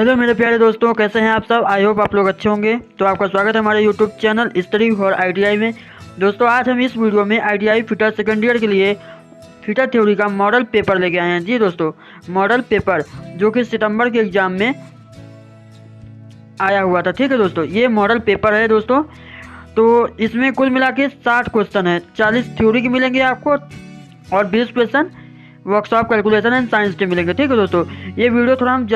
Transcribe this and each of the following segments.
Hello मेरे प्यारे दोस्तों, कैसे हैं आप सब। आई होप आप लोग अच्छे होंगे। तो आपका स्वागत है हमारे YouTube channel study for ITI में। दोस्तों आज हम इस वीडियो में आईटीआई फिटर सेकेंड ईयर के लिए फिटर थ्योरी का मॉडल पेपर लेके आए हैं। जी दोस्तों, मॉडल पेपर जो कि सितंबर के एग्ज़ाम में आया हुआ था। ठीक है दोस्तों, ये मॉडल पेपर है दोस्तों। तो इसमें कुल मिला के 60 क्वेश्चन है। 40 थ्योरी के मिलेंगे आपको और 20 question workshop calculation and science के मिलेंगे। ठीक है दोस्तों, ये वीडियो थोड़ा हम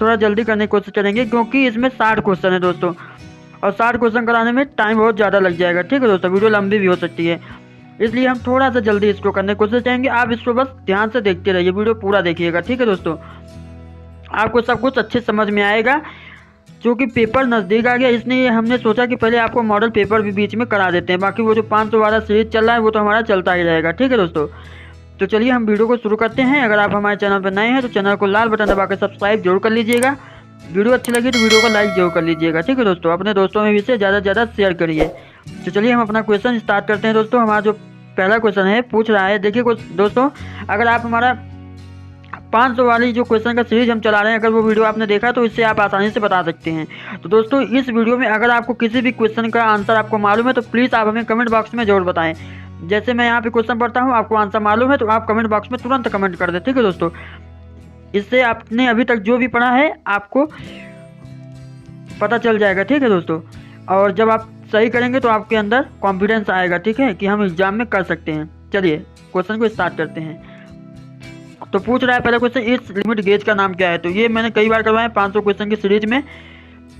थोड़ा जल्दी करने की कोशिश करेंगे क्योंकि इसमें 60 क्वेश्चन है दोस्तों, और 60 क्वेश्चन कराने में टाइम बहुत ज़्यादा लग जाएगा। ठीक है दोस्तों, वीडियो लंबी भी हो सकती है, इसलिए हम थोड़ा सा जल्दी इसको करने की कोशिश करेंगे। आप इसको बस ध्यान से देखते रहिए, वीडियो पूरा देखिएगा। ठीक है दोस्तों, आपको सब कुछ अच्छे समझ में आएगा। क्योंकि पेपर नज़दीक आ गया, इसलिए हमने सोचा कि पहले आपको मॉडल पेपर भी बीच में करा देते हैं। बाकी वो जो 500 वाला सीरीज चल रहा है वो तो हमारा चलता ही रहेगा। ठीक है दोस्तों, तो चलिए हम वीडियो को शुरू करते हैं। अगर आप हमारे चैनल पर नए हैं तो चैनल को लाल बटन दबाकर सब्सक्राइब जरूर कर लीजिएगा। वीडियो अच्छी लगी तो वीडियो को लाइक जरूर कर लीजिएगा। ठीक है दोस्तों, अपने दोस्तों में भी इसे ज़्यादा से ज़्यादा शेयर करिए। तो चलिए हम अपना क्वेश्चन स्टार्ट करते हैं दोस्तों। हमारा जो पहला क्वेश्चन है पूछ रहा है, देखिए कुछ दोस्तों, अगर आप हमारा 500 वाली जो क्वेश्चन का सीरीज हम चला रहे हैं, अगर वो वीडियो आपने देखा तो इससे आप आसानी से बता सकते हैं। तो दोस्तों इस वीडियो में अगर आपको किसी भी क्वेश्चन का आंसर आपको मालूम है तो प्लीज़ आप हमें कमेंट बॉक्स में जरूर बताएं। जैसे मैं यहाँ पे क्वेश्चन पढ़ता हूँ, आपको आंसर मालूम है तो आप कमेंट बॉक्स में तुरंत कमेंट कर दें। ठीक है दोस्तों, इससे आपने अभी तक जो भी पढ़ा है आपको पता चल जाएगा। ठीक है दोस्तों, और जब आप सही करेंगे तो आपके अंदर कॉन्फिडेंस आएगा। ठीक है, कि हम एग्जाम में कर सकते हैं। चलिए क्वेश्चन को स्टार्ट करते हैं। तो पूछ रहा है पहला क्वेश्चन, इस लिमिट गेज का नाम क्या है। तो ये मैंने कई बार करवाया 500 क्वेश्चन की सीरीज में।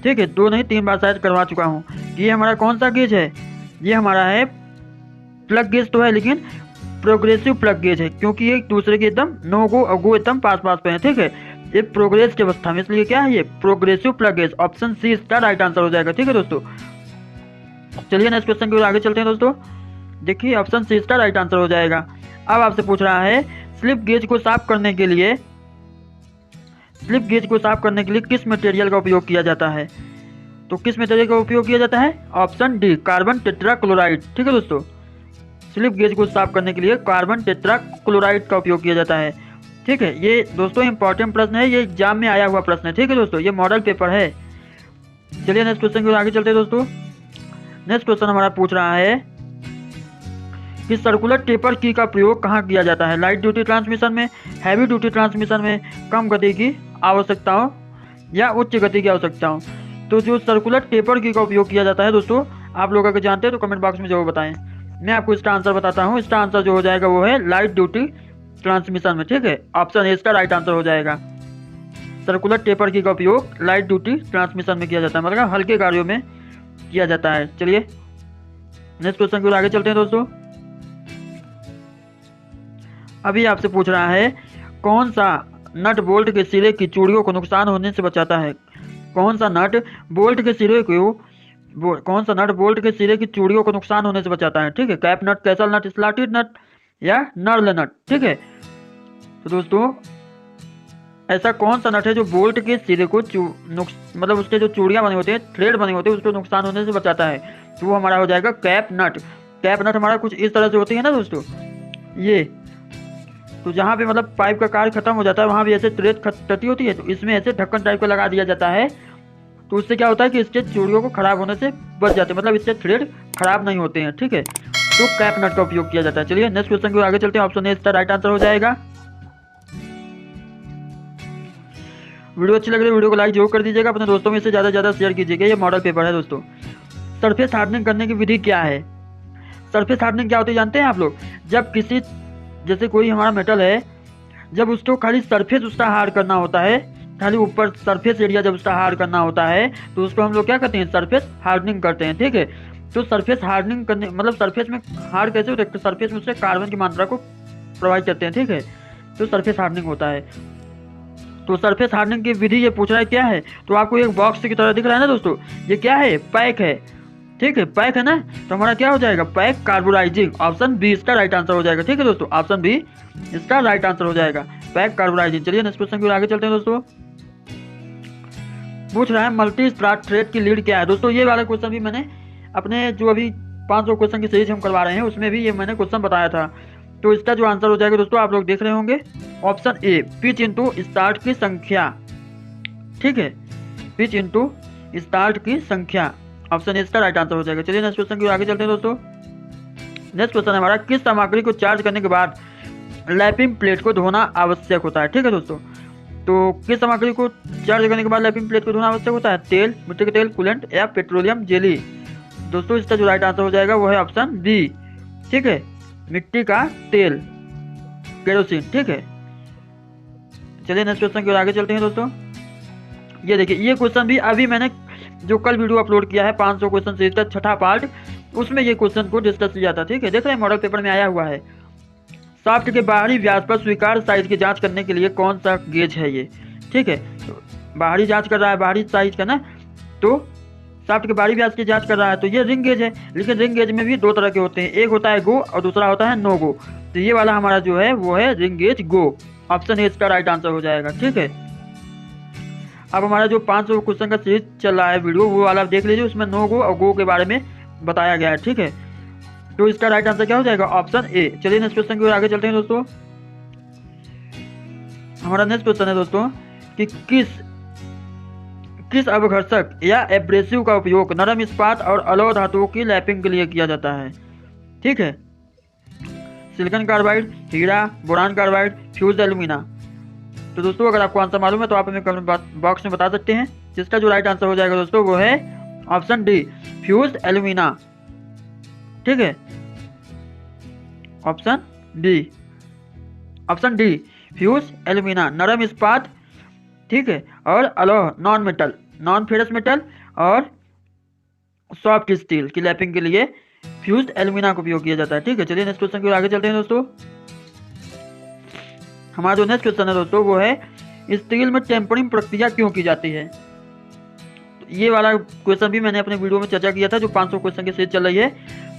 ठीक है, 2 नहीं 3 बार शायद करवा चुका हूँ। ये हमारा कौन सा गेज है, ये हमारा है प्लग गेज तो है, लेकिन प्रोग्रेसिव प्लग गेज है, क्योंकि ये एक दूसरे के एकदम नो गो और गो एकदम पास पास पे है। ठीक है, ये प्रोग्रेस की अवस्था में, इसलिए क्या है ये progressive plug gauge. Option C इसका राइट आंसर हो जाएगा। ठीक है दोस्तों, चलिए नेक्स्ट क्वेश्चन की ओर आगे चलते हैं दोस्तों। देखिए ऑप्शन सी इसका राइट आंसर हो जाएगा। अब आपसे पूछ रहा है स्लिप गेज को साफ करने के लिए किस मटेरियल का उपयोग किया जाता है। तो किस मटेरियल का उपयोग किया जाता है, ऑप्शन डी कार्बन टेट्राक्लोराइड। ठीक है दोस्तों, स्लिप गेज को साफ करने के लिए कार्बन टेट्राक्लोराइड का उपयोग किया जाता है। ठीक है, ये दोस्तों इंपॉर्टेंट प्रश्न है, ये एग्जाम में आया हुआ प्रश्न है। ठीक है दोस्तों, ये मॉडल पेपर है। चलिए नेक्स्ट क्वेश्चन की ओर आगे चलते हैं दोस्तों। नेक्स्ट क्वेश्चन हमारा पूछ रहा है कि सर्कुलर टेपर की का प्रयोग कहाँ किया जाता है। लाइट ड्यूटी ट्रांसमिशन में, हैवी ड्यूटी ट्रांसमिशन में, कम गति की आवश्यकताओं या उच्च गति की आवश्यकताओं। तो जो सर्कुलर टेपर की का उपयोग किया जाता है दोस्तों, आप लोग अगर जानते हैं तो कमेंट बॉक्स में जरूर बताएं। मैं आपको इसका आंसर बताता हूँ। इसका आंसर जो हो जाएगा वो है लाइट ड्यूटी ट्रांसमिशन में। ठीक है, ऑप्शन ए इसका राइट आंसर हो जाएगा। सर्कुलर टेपर की का उपयोग लाइट ड्यूटी ट्रांसमिशन में किया जाता है, मतलब हल्के कार्यों में किया जाता है। चलिए नेक्स्ट क्वेश्चन की ओर आगे चलते हैं दोस्तों। अभी आपसे पूछ रहा है कौन सा नट बोल्ट के सिरे की चूड़ियों को नुकसान होने से बचाता है। कौन सा नट बोल्ट के सिरे की चूड़ियों को नुकसान होने से बचाता है। ठीक है, कैप नट, कैसल नट, स्लॉटेड नट या नर्ल नट। ठीक है, तो दोस्तों ऐसा कौन सा नट है जो बोल्ट के सिरे को मतलब उसके जो चूड़ियाँ बने होते हैं, थ्रेड बने होते हैं, उसको नुकसान होने से बचाता है। तो वो हमारा हो जाएगा कैप नट। कैप नट हमारा कुछ इस तरह से होती है ना दोस्तों, ये तो जहाँ पे मतलब पाइप का कार्य खत्म हो जाता है वहाँ भी ऐसे थ्रेड कटी होती है, तो इसमें ऐसे ढक्कन टाइप का लगा दिया जाता है। तो उससे क्या होता है कि इसके चूड़ियों को खराब होने से बच जाते हैं, मतलब इससे थ्रेड खराब नहीं होते हैं। ठीक है, तो कैप नट का उपयोग किया जाता है। चलिए नेक्स्ट क्वेश्चन को आगे चलते हैं। ऑप्शन ए इसका राइट आंसर हो जाएगा। वीडियो अच्छी लग रही है वीडियो को लाइक जरूर कर दीजिएगा, अपने दोस्तों में इसे ज़्यादा से ज़्यादा शेयर कीजिएगा। ये मॉडल पेपर है दोस्तों। सरफेस हार्डनिंग करने की विधि क्या है। सरफेस हार्डनिंग क्या होती है जानते हैं आप लोग। जब किसी जैसे कोई हमारा मेटल है, जब उसको खाली सरफेस उसका हार्ड करना होता है, खाली ऊपर सरफेस एरिया जब उसका हार्ड करना होता है तो उसको हम लोग क्या करते हैं, सरफेस हार्डनिंग करते हैं। ठीक है, तो सरफेस हार्डनिंग करने मतलब सरफेस में हार्ड कैसे होता है, सरफेस में उससे कार्बन की मात्रा को प्रोवाइड करते हैं। ठीक है, तो सरफेस हार्डनिंग होता है। तो सरफेस हार्डनिंग की विधि ये पूछ रहा है क्या है, तो आपको एक बॉक्स की तरह दिख रहा है ना दोस्तों, ये क्या है, पैक है। ठीक है, पैक है ना, तो हमारा क्या हो जाएगा, पैक कार्बोराइजिंग। ऑप्शन बी इसका राइट आंसर हो जाएगा। ठीक है दोस्तों, ऑप्शन बी इसका राइट आंसर हो जाएगा, पैक कार्बोराइजिंग। चलिए नेक्स्ट क्वेश्चन की ओर आगे चलते हैं दोस्तों। पूछ रहा है मल्टी स्ट्राट थ्रेड की लीड क्या है। दोस्तों ये वाला क्वेश्चन भी मैंने अपने जो अभी 500 क्वेश्चन की सीरीज हम करवा रहे हैं उसमें भी ये मैंने क्वेश्चन बताया था। तो इसका जो आंसर हो जाएगा दोस्तों आप लोग देख रहे होंगे, option A pitch into start की संख्या। ठीक है, पिच इंटू स्टार्ट की संख्या, ऑप्शन ए इसका राइट आंसर हो जाएगा। चलिए नेक्स्ट क्वेश्चन की ओर आगे चलते हैं दोस्तों। नेक्स्ट क्वेश्चन है हमारा, किस सामग्री को चार्ज करने के बाद लैपिंग प्लेट को धोना आवश्यक होता है। ठीक है दोस्तों, तो किस सामग्री को चार्ज करने के बाद लैपिंग प्लेट को धोना आवश्यक होता है, तेल, मिट्टी का तेल, कूलेंट या पेट्रोलियम जेली। दोस्तों इसका जो राइट आंसर हो जाएगा वो है ऑप्शन बी, ठीक है, मिट्टी का तेल, केरोसिन। ठीक है, चलिए नेक्स्ट क्वेश्चन की ओर आगे चलते हैं दोस्तों। ये देखिए, ये क्वेश्चन भी अभी मैंने जो कल वीडियो अपलोड किया है 500 क्वेश्चन सीरीज का छठा पार्ट, उसमें ये क्वेश्चन को डिस्कस किया था। ठीक है, देख रहे हैं मॉडल पेपर में आया हुआ है। शाफ्ट के बाहरी व्यास पर स्वीकार्य साइज की जांच करने के लिए कौन सा गेज है ये। ठीक है, तो बाहरी जांच कर रहा है, बाहरी साइज का ना, तो शाफ्ट के बाहरी व्यास की जांच कर रहा है, तो ये रिंग गेज है। लेकिन रिंग गेज में भी दो तरह के होते हैं, एक होता है गो और दूसरा होता है नो गो। तो ये वाला हमारा जो है वो है ring gauge go, option A इसका राइट आंसर हो जाएगा। ठीक है, अब हमारा जो 500 क्वेश्चन का सीरीज चल रहा है वीडियो, वो वाला देख लीजिए, उसमें नो गो और गो के बारे में बताया गया है। ठीक है, तो इसका राइट आंसर क्या हो जाएगा, ऑप्शन ए। चलिए नेक्स्ट क्वेश्चन की ओर आगे चलते हैं दोस्तों। हमारा नेक्स्ट क्वेश्चन है दोस्तों कि किस अवघर्षक या एब्रेसिव का उपयोग नरम इस्पात और अलौह धातुओं की लैपिंग के लिए किया जाता है। ठीक है, सिलिकॉन कार्बाइड, हीरा, बोरान कार्बाइड, फ्यूज एल्यूमिना। तो दोस्तों अगर आपको आंसर मालूम है तो आप हमें कमेंट बॉक्स में बता सकते हैं। जिसका जो राइट आंसर हो जाएगा दोस्तों वो है ऑप्शन डी, फ्यूज एल्यूमिना। ठीक है, ऑप्शन डी फ्यूज एल्यूमिना, नरम इस्पात, ठीक है, और अलौह non metal, non ferrous metal और सॉफ्ट स्टील की लैपिंग के लिए फ्यूज एल्यूमिना का उपयोग किया जाता है। ठीक है, चलिए नेक्स्ट क्वेश्चन की ओर आगे चलते हैं दोस्तों। हमारा जो नेक्स्ट क्वेश्चन है दोस्तों वो है, स्टील में टेम्परिंग प्रक्रिया क्यों की जाती है। तो ये वाला क्वेश्चन भी मैंने अपने वीडियो में चर्चा किया था, जो 500 क्वेश्चन की सीरीज चल रही है,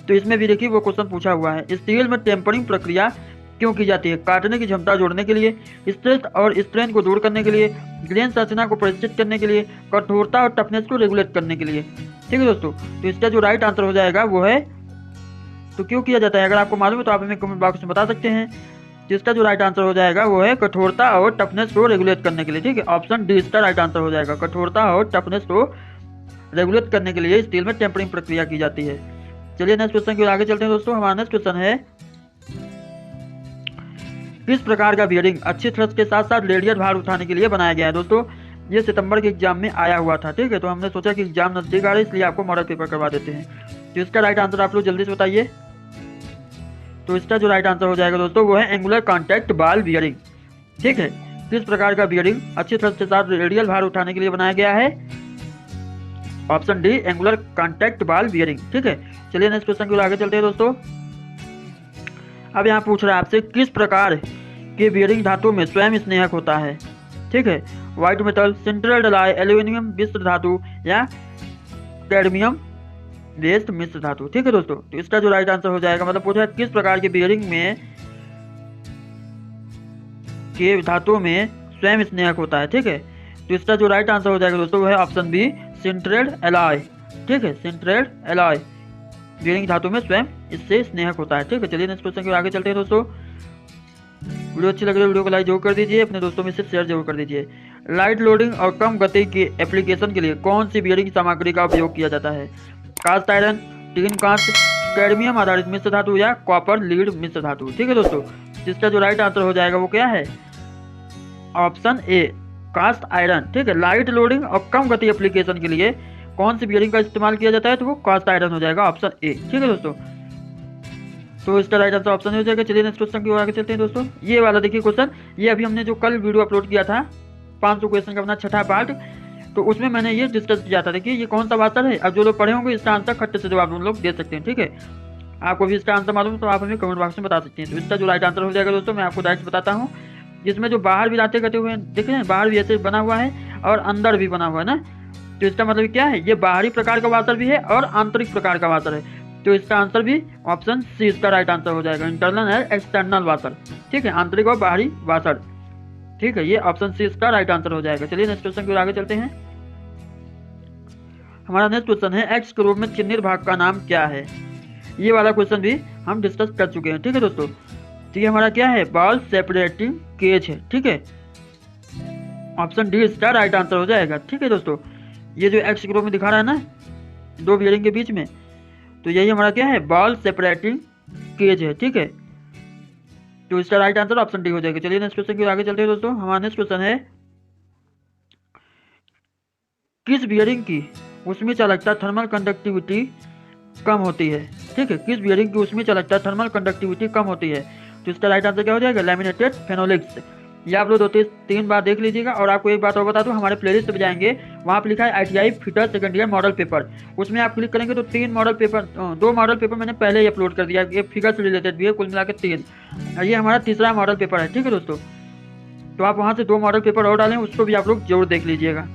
तो इसमें भी देखिए वो क्वेश्चन पूछा हुआ है, स्टील में टेम्परिंग प्रक्रिया क्यों की जाती है। काटने की क्षमता जोड़ने के लिए, स्ट्रेस और स्ट्रेन को दूर करने के लिए, ग्रेन संरचना को परिष्कृत करने के लिए, कठोरता और टफनेस को रेगुलेट करने के लिए। ठीक है दोस्तों, तो इसका जो राइट आंसर हो जाएगा वो है, तो क्यों किया जाता है अगर आपको मालूम है तो आप हमें कमेंट बॉक्स में बता सकते हैं। जिसका जो राइट आंसर हो जाएगा वो है कठोरता और टफनेस को रेगुलेट करने के लिए। ठीक है, ऑप्शन डी इसका राइट आंसर हो जाएगा, कठोरता और टफनेस को रेगुलेट करने के लिए स्टील में टेम्परिंग प्रक्रिया की जाती है। चलिए नेक्स्ट क्वेश्चन की ओर आगे चलते हैं दोस्तों। हमारा नेक्स्ट क्वेश्चन है, किस प्रकार का बियरिंग अच्छी थ्रस्ट के साथ साथ रेडियल भार उठाने के लिए बनाया गया है। दोस्तों ये सितंबर के एग्जाम में आया हुआ था। ठीक है, तो हमने सोचा कि एग्जाम नजदीक आ रही है इसलिए आपको मॉडल पेपर करवा देते हैं। तो इसका राइट आंसर आप लोग जल्दी से बताइए। तो इसका जो राइट आंसर हो जाएगा दोस्तों वो है एंगुलर कॉन्टैक्ट बाल बियरिंग। ठीक है, किस प्रकार का बियरिंग अच्छी थ्रस्ट के साथ रेडियल भार उठाने के लिए बनाया गया है, ऑप्शन डी, एंगुलर कॉन्टैक्ट बाल बियरिंग। ठीक है, चलिए नेक्स्ट क्वेश्चन की ओर आगे चलते हैं दोस्तों। अब यहाँ पूछ रहा है आपसे, किस प्रकार के बियरिंग धातु में स्वयं स्नेहक होता है। ठीक है, व्हाइट मेटल, सिंटरल डलाई, एल्यूमिनियम मिश्र धातु या कैडमियम बेस्ड मिश्र धातु। ठीक है दोस्तों, तो इसका जो राइट आंसर हो जाएगा, मतलब पूछा है किस प्रकार के बियरिंग में के धातु में स्वयं स्नेहक होता है। ठीक है, तो इसका जो राइट आंसर हो जाएगा दोस्तों वो है ऑप्शन बी, सिंटरेड एलॉय। ठीक है, सिंटरेड एलॉय बियरिंग धातु में स्वयं इससे स्नेहक होता है। ठीक है, चलिए नेक्स्ट क्वेश्चन की आगे चलते हैं दोस्तों। वीडियो अच्छी लग रही है वीडियो को लाइक जरूर कर दीजिए, अपने दोस्तों में से शेयर जरूर कर दीजिए। लाइट लोडिंग और कम गति के एप्लीकेशन के लिए कौन सी बियरिंग सामग्री का उपयोग किया जाता है, cast iron, tin cast, cadmium आधारित मिश्र धातु या कॉपर लीड मिश्र धातु। ठीक है दोस्तों, जिसका जो राइट आंसर हो जाएगा वो क्या है, ऑप्शन ए, कास्ट आयरन। ठीक है, लाइट लोडिंग और कम गति एप्लीकेशन के लिए कौन सी बियरिंग का इस्तेमाल किया जाता है, तो वो कास्ट आयरन हो जाएगा, ऑप्शन ए। ठीक है दोस्तों, तो इसका राइट आंसर ऑप्शन हो जाएगा। चलिए नेक्स्ट क्वेश्चन की ओर आगे चलते हैं दोस्तों। ये वाला देखिए क्वेश्चन, ये अभी हमने जो कल वीडियो अपलोड किया था 500 क्वेश्चन का अपना छठा पार्ट, तो उसमें मैंने ये डिस्कस किया था। देखिए ये कौन सा वाटर है, अब जो लोग पढ़े होंगे इसका आंसर खट्टे से जवाब उन लोग दे सकते हैं। ठीक है, आपको भी इसका आंसर मालूम तो आप हमें कमेंट बॉक्स में बता सकते हैं। तो इसका जो राइट आंसर हो जाएगा दोस्तों, मैं आपको डायरेक्ट बताता हूँ, जिसमें जो बाहर भी रास्ते कटे हुए हैं, देख रहे हैं बाहर भी ऐसे बना हुआ है और अंदर भी बना हुआ है ना, तो इसका मतलब क्या है, ये बाहरी प्रकार का वाटर भी है और आंतरिक प्रकार का वाटर है। तो इसका आंसर भी ऑप्शन सी इसका राइट आंसर हो जाएगा, इंटरनल एंड एक्सटर्नल वाटर। ठीक है, आंतरिक और बाहरी वाटर। ठीक है, ये ऑप्शन सी इसका राइट आंसर हो जाएगा। चलिए नेक्स्ट क्वेश्चन की ओर आगे चलते हैं। हमारा नेक्स्ट क्वेश्चन है, एक्स के रूप में चिह्नित भाग का नाम क्या है। ये वाला क्वेश्चन भी हम डिस्कस कर चुके हैं। ठीक है दोस्तों, तो ये हमारा क्या है, बॉल सेपरेटिंग केज है। ठीक है, ऑप्शन डी इसका राइट आंसर हो जाएगा। ठीक है दोस्तों, ये जो एक्स ग्रुप में दिखा रहा है ना दो बियरिंग के बीच में, तो यही हमारा क्या है, बॉल सेपरेटिंग केज है। ठीक है, तो इसका राइट आंसर ऑप्शन डी हो जाएगा। चलिए नेक्स्ट क्वेश्चन की ओर आगे चलते हैं दोस्तों। हमारा नेक्स्ट क्वेश्चन है, किस बियरिंग की उसमें चालकता थर्मल कंडक्टिविटी कम होती है। ठीक है, किस बियरिंग की उसमें चालकता थर्मल कंडक्टिविटी कम होती है, तो इसका राइट आंसर क्या हो जाएगा, लैमिनेटेड फेनोलिक्स। ये आप लोग दो तीन बार देख लीजिएगा। और आपको एक बात और बता दूं, हमारे प्लेलिस्ट पे जाएंगे, वहाँ पे लिखा है ITI fitter second year model paper, उसमें आप क्लिक करेंगे तो दो मॉडल पेपर मैंने पहले ही अपलोड कर दिया, एक फिगर से रिलेटेड भी है, कुल मिला के 3। ये हमारा तीसरा मॉडल पेपर है। ठीक है दोस्तों, तो आप वहाँ से 2 मॉडल पेपर और डालें, उसको भी आप लोग जरूर देख लीजिएगा।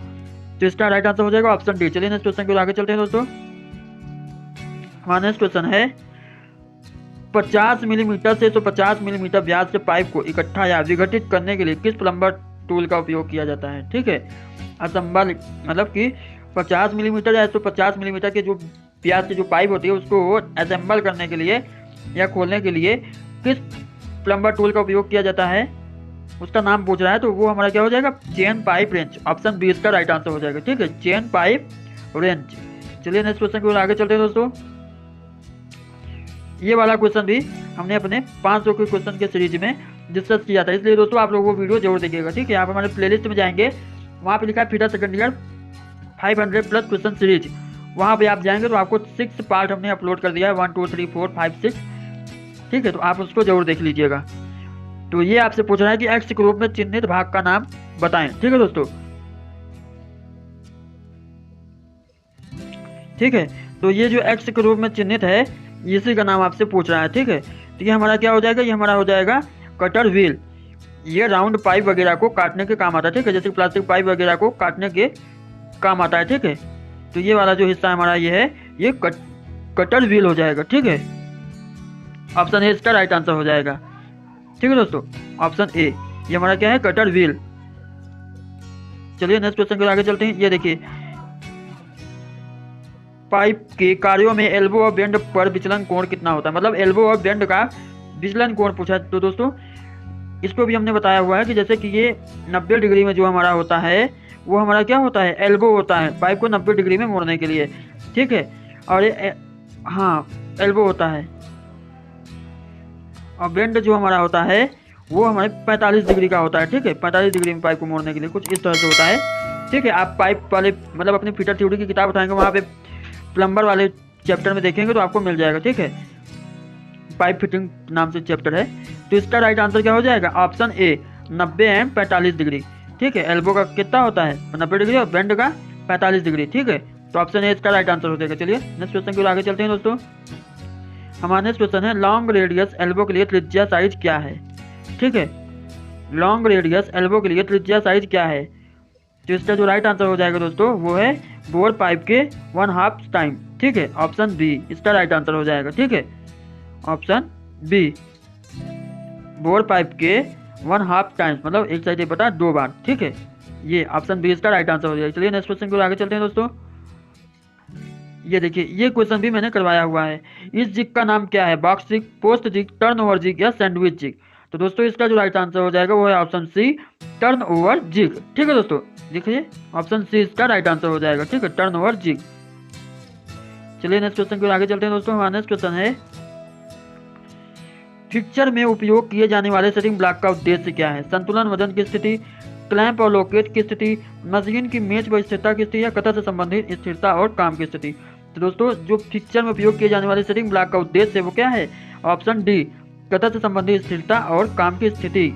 तो इसका राइट आंसर हो जाएगा ऑप्शन डी। चलिए नेक्स्ट क्वेश्चन की आगे चलते हैं दोस्तों। हमारा नेक्स्ट क्वेश्चन है, 50 मिलीमीटर से 150 मिलीमीटर व्यास के पाइप को इकट्ठा या विघटित करने के लिए किस प्लम्बर टूल का उपयोग किया जाता है। ठीक है, असेंबल मतलब कि 50 मिलीमीटर या 150 मिलीमीटर के जो व्यास की जो पाइप होती है उसको असेंबल करने के लिए या खोलने के लिए किस प्लम्बर टूल का उपयोग किया जाता है, उसका नाम पूछ रहा है। तो वो हमारा क्या हो जाएगा, chain pipe wrench. Option B इसका राइट आंसर हो जाएगा। ठीक है, चेन पाइप रेंच। चलिए नेक्स्ट क्वेश्चन की ओर आगे चलते हैं दोस्तों। ये वाला क्वेश्चन भी हमने अपने 500 के क्वेश्चन के सीरीज में डिस्कस किया था, इसलिए दोस्तों आप लोग वो वीडियो जरूर देखिएगा। ठीक है, आप हमारे प्लेलिस्ट में जाएंगे, वहाँ पे लिखा है fitter second year 500+ question series, वहाँ पे आप जाएंगे तो आपको 6 पार्ट हमने अपलोड कर दिया है, 1 2 3 4 5 6। ठीक है, तो आप उसको जरूर देख लीजिएगा। तो ये आपसे पूछ रहा है कि एक्स ग्रुप में चिन्हित भाग का नाम बताएं। ठीक है दोस्तों, ठीक है, तो ये जो एक्स ग्रुप में चिन्हित है इसी का नाम आपसे पूछ रहा है। ठीक है, तो ये हमारा क्या हो जाएगा, ये हमारा हो जाएगा कटर व्हील। ये राउंड पाइप वगैरह को काटने के काम आता है। ठीक है, जैसे प्लास्टिक पाइप वगैरह को काटने के काम आता है। ठीक है, तो ये वाला जो हिस्सा हमारा ये है, ये कटर व्हील हो जाएगा। ठीक है, ऑप्शन ए इसका राइट आंसर हो जाएगा। ठीक है दोस्तों, ऑप्शन ए ये हमारा क्या है, कटर व्हील। चलिए नेक्स्ट क्वेश्चन के आगे चलते हैं। ये देखिए, पाइप के कार्यों में एल्बो और बेंड पर विचलन कोण कितना होता है, मतलब एल्बो और बेंड का विचलन कोण पूछा है। तो दोस्तों इसको भी हमने बताया हुआ है कि जैसे कि ये 90 डिग्री में जो हमारा होता है वो हमारा क्या होता है, एल्बो होता है, पाइप को 90 डिग्री में मोड़ने के लिए। ठीक है, और ये हाँ एल्बो होता है, और बेंड जो हमारा होता है वो हमारे 45 डिग्री का होता है। ठीक है, 45 डिग्री में पाइप को मोड़ने के लिए कुछ इस तरह से होता है। ठीक है, आप पाइप वाले मतलब अपनी फिटर थ्योरी की किताब उठाएंगे, वहाँ पे प्लम्बर वाले चैप्टर में देखेंगे तो आपको मिल जाएगा। ठीक है, पाइप फिटिंग नाम से चैप्टर है। तो इसका राइट आंसर क्या हो जाएगा, ऑप्शन ए 90 एंड 45 डिग्री। ठीक है, एल्बो का कितना होता है 90 डिग्री और बेंड का 45 डिग्री। ठीक है, तो ऑप्शन ए इसका राइट आंसर हो जाएगा। चलिए नेक्स्ट क्वेश्चन की ओर आगे चलते हैं दोस्तों। हमारा नेक्स्ट क्वेश्चन है, लॉन्ग रेडियस एल्बो के लिए त्रिज्या साइज क्या है। ठीक है, लॉन्ग रेडियस एल्बो के लिए त्रिज्या साइज क्या है, तो इसका जो राइट आंसर हो जाएगा दोस्तों वो है बोर पाइप के 1/2 टाइम। ठीक है, ऑप्शन बी इसका राइट आंसर हो जाएगा। ठीक है, ऑप्शन बी बोर पाइप के 1/2 टाइम्स, मतलब 1/2 बार। ठीक है, ये ऑप्शन बी इसका राइट आंसर हो जाएगा। चलिए नेक्स्ट क्वेश्चन को आगे चलते हैं दोस्तों। ये देखिए, ये क्वेश्चन भी मैंने करवाया हुआ है। इस जिग का नाम क्या है, box jig, post jig, turn over jig या सैंडविच जिग। तो दोस्तों इसका जो राइट आंसर हो जाएगा वो है option C turn over jig. ठीक है दोस्तों, देखिए ऑप्शन सी इसका राइट आंसर हो जाएगा। ठीक है, टर्न ओवर जिग। चलिए नेक्स्ट क्वेश्चन को आगे चलते हैं दोस्तों। हमारा नेक्स्ट क्वेश्चन है, फिक्चर में उपयोग किए जाने वाले सेटिंग ब्लॉक का उद्देश्य क्या है, संतुलन वजन की स्थिति, क्लैंप और लोकेट की स्थिति, मशीन की मेज पर स्थिरता की स्थिति या कतर से संबंधित स्थिरता और काम की स्थिति। तो दोस्तों जो फिक्चर में उपयोग किए जाने वाले सेटिंग ब्लॉक का उद्देश्य है वो क्या है, ऑप्शन डी कतर से संबंधित स्थिरता और काम की स्थिति